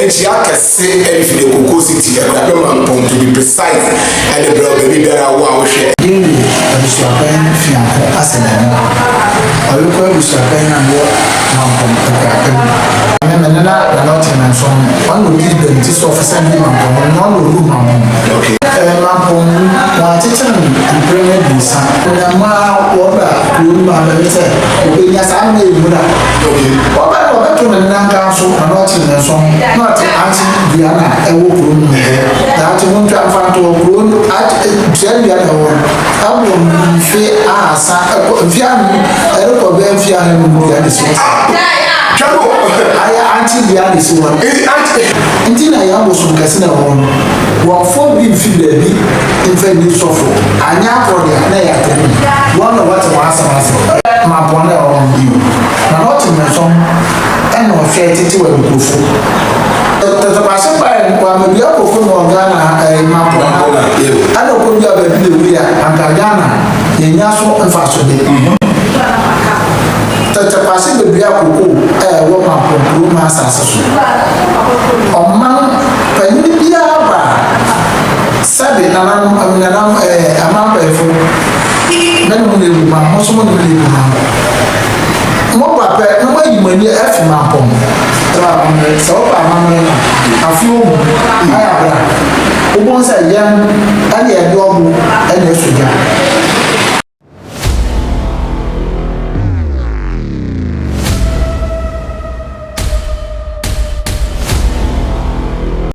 energy akese if the Cocoa City and to be precise and the brother baby that I want to share. You are fianco as an animal. Or you call you Sapan and what Mampon to happen. I mean, not in some one will give them this officer and one will do Mampon. Okay. Mampon, one teacher and bring it this. When a ma water, you may say, yes, I may do that. Okay. What about to the Nangaso and not in the song, not Auntie Diana, a woman. That you want to have fun to a grown at Jelliana one. I will fear us, Fian, I don't know where Fian will this one. I Auntie Diana is one. Until I am was from Casino one. One for being filled in Fendi Sofo. I now for the one of what was my bonnet on you. Not in my song, and no fair to a proof. The person by one the upper from Ghana, a map. I don't put your baby and Ghana, in Yasso and Fashion. The person will be a cuckoo, a woman from Blue Mass. On man, when you be a Sabi, a man payful. Then we live with my husband, we live with my more papa, no way you may be a F. Mampon. So, a few, I have one say young, and a dog, and a sugar.